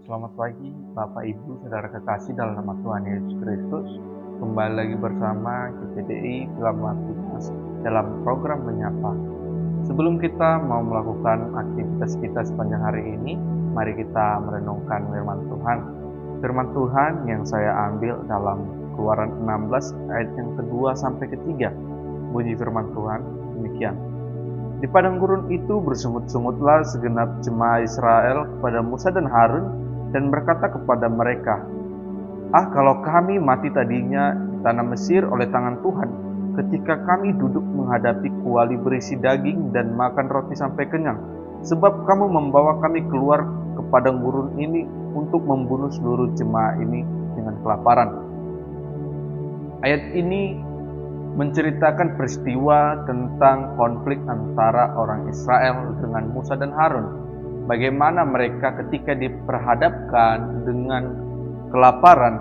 Selamat pagi Bapak Ibu Saudara kekasih dalam nama Tuhan Yesus Kristus. Kembali lagi bersama GPDI Film Mas dalam program Menyapa. Sebelum kita mau melakukan aktivitas kita sepanjang hari ini, mari kita merenungkan firman Tuhan. Firman Tuhan yang saya ambil dalam Keluaran 16 ayat yang kedua sampai ketiga. Bunyi firman Tuhan demikian. Di padang gurun itu bersungut-sungutlah segenap jemaah Israel kepada Musa dan Harun dan berkata kepada mereka, kalau kami mati tadinya di tanah Mesir oleh tangan Tuhan, ketika kami duduk menghadapi kuali berisi daging dan makan roti sampai kenyang, sebab kamu membawa kami keluar ke padang gurun ini untuk membunuh seluruh jemaah ini dengan kelaparan." Ayat ini menceritakan peristiwa tentang konflik antara orang Israel dengan Musa dan Harun. Bagaimana mereka ketika diperhadapkan dengan kelaparan,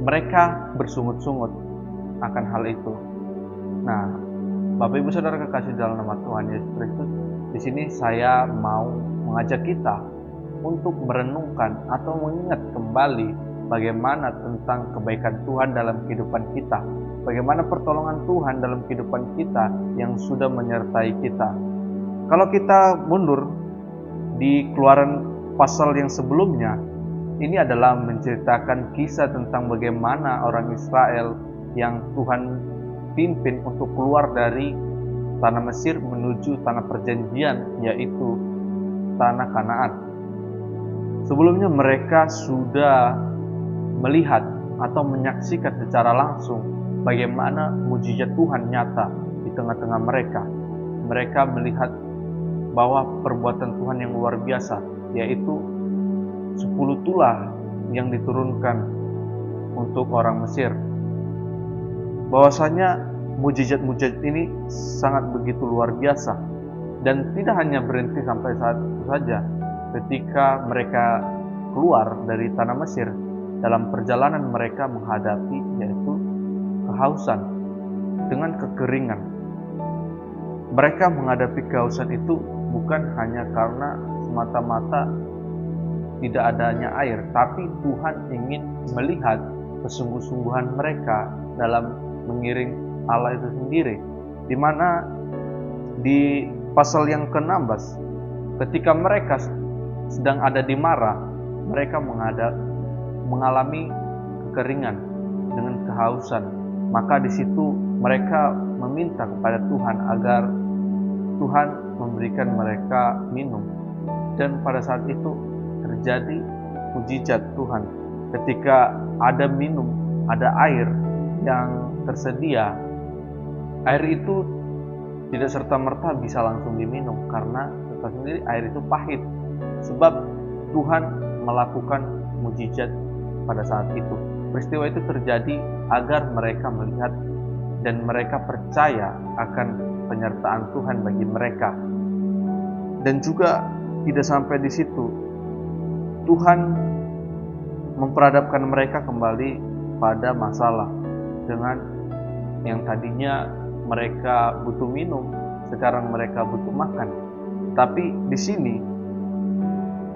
mereka bersungut-sungut akan hal itu. Nah, Bapak Ibu Saudara kekasih dalam nama Tuhan Yesus Kristus, di sini saya mau mengajak kita untuk merenungkan atau mengingat kembali bagaimana tentang kebaikan Tuhan dalam kehidupan kita, bagaimana pertolongan Tuhan dalam kehidupan kita yang sudah menyertai kita. Kalau kita mundur di Keluaran pasal yang sebelumnya, ini adalah menceritakan kisah tentang bagaimana orang Israel yang Tuhan pimpin untuk keluar dari tanah Mesir menuju tanah perjanjian, yaitu tanah Kanaan. Sebelumnya mereka sudah melihat atau menyaksikan secara langsung bagaimana mujizat Tuhan nyata di tengah-tengah mereka. Mereka melihat bahwa perbuatan Tuhan yang luar biasa, yaitu 10 tulah yang diturunkan untuk orang Mesir. Bahwasanya mujizat-mujizat ini sangat begitu luar biasa, dan tidak hanya berhenti sampai saat itu saja. Ketika mereka keluar dari tanah Mesir, dalam perjalanan mereka menghadapi yaitu kehausan dengan kekeringan. Mereka menghadapi kehausan itu bukan hanya karena semata-mata tidak adanya air, tapi Tuhan ingin melihat kesungguh-sungguhan mereka dalam mengiring Allah itu sendiri. Di mana di pasal yang ke-16, ketika mereka sedang ada di Marah, mereka mengalami kekeringan dengan kehausan. Maka di situ mereka meminta kepada Tuhan agar Tuhan memberikan mereka minum. Dan pada saat itu terjadi mujizat Tuhan. Ketika ada minum, ada air yang tersedia, air itu tidak serta-merta bisa langsung diminum, karena kita sendiri air itu pahit. Sebab Tuhan melakukan mujizat pada saat itu. Peristiwa itu terjadi agar mereka melihat dan mereka percaya akan penyertaan Tuhan bagi mereka. Dan juga tidak sampai di situ, Tuhan memperhadapkan mereka kembali pada masalah. Dengan yang tadinya mereka butuh minum, sekarang mereka butuh makan. Tapi di sini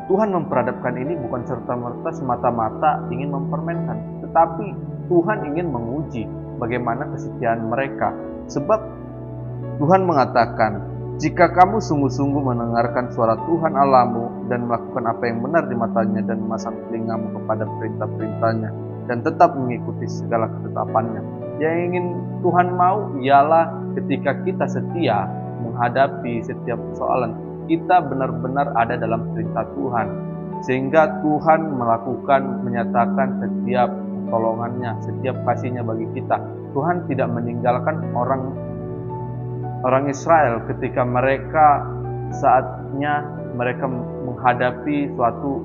Tuhan memperhadapkan ini bukan serta-merta semata-mata ingin mempermainkan, tetapi Tuhan ingin menguji bagaimana kesetiaan mereka. Sebab Tuhan mengatakan, "Jika kamu sungguh-sungguh mendengarkan suara Tuhan Allahmu dan melakukan apa yang benar di matanya dan memasang telingamu kepada perintah-perintahnya dan tetap mengikuti segala ketetapannya." Yang ingin Tuhan mau ialah ketika kita setia menghadapi setiap persoalan, kita benar-benar ada dalam perintah Tuhan, sehingga Tuhan menyatakan setiap pertolongannya, setiap kasihnya bagi kita. Tuhan tidak meninggalkan orang Israel ketika mereka saatnya mereka menghadapi suatu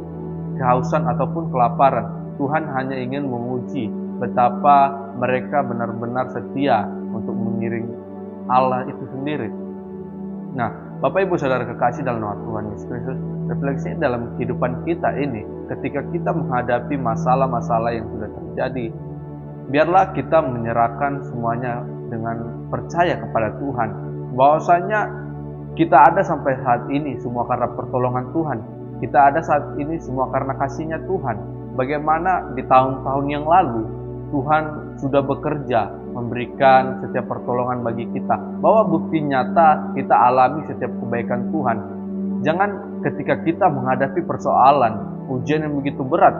kehausan ataupun kelaparan. Tuhan hanya ingin menguji betapa mereka benar-benar setia untuk mengiring Allah itu sendiri. Nah, Bapak Ibu Saudara kekasih dalam nama Tuhan Yesus Kristus, refleksi dalam kehidupan kita ini, ketika kita menghadapi masalah-masalah yang sudah terjadi, biarlah kita menyerahkan semuanya dengan percaya kepada Tuhan, bahwasanya kita ada sampai saat ini semua karena pertolongan Tuhan. Kita ada saat ini semua karena kasih-Nya Tuhan. Bagaimana di tahun-tahun yang lalu Tuhan sudah bekerja memberikan setiap pertolongan bagi kita, bahwa bukti nyata kita alami setiap kebaikan Tuhan. Jangan ketika kita menghadapi persoalan, ujian yang begitu berat,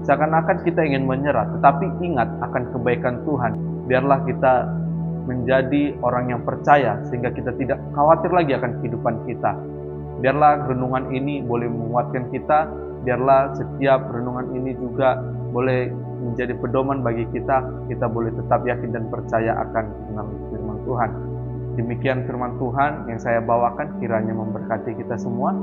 seakan-akan kita ingin menyerah, tetapi ingat akan kebaikan Tuhan. Biarlah kita menjadi orang yang percaya sehingga kita tidak khawatir lagi akan kehidupan kita. Biarlah renungan ini boleh menguatkan kita, biarlah setiap renungan ini juga boleh menjadi pedoman bagi kita boleh tetap yakin dan percaya akan firman Tuhan. Demikian firman Tuhan yang saya bawakan, kiranya memberkati kita semua.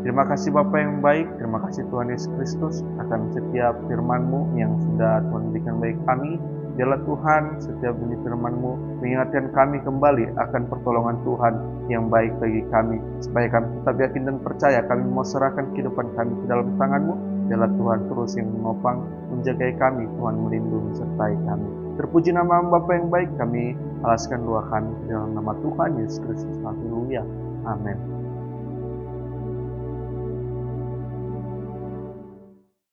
Terima kasih Bapa yang baik, terima kasih Tuhan Yesus Kristus akan setiap firman-Mu yang sudah Tuhan berikan bagi kami. Biarlah Tuhan setiap bunyi firman-Mu mengingatkan kami kembali akan pertolongan Tuhan yang baik bagi kami, supaya kami tetap yakin dan percaya kami mau serahkan kehidupan kami ke dalam tangan-Mu. Biarlah Tuhan terus yang menopang, menjagai kami, Tuhan melindungi sertai kami. Terpuji nama Bapa yang baik, kami alaskan doa kami dalam nama Tuhan Yesus Kristus. Haleluya. Amin.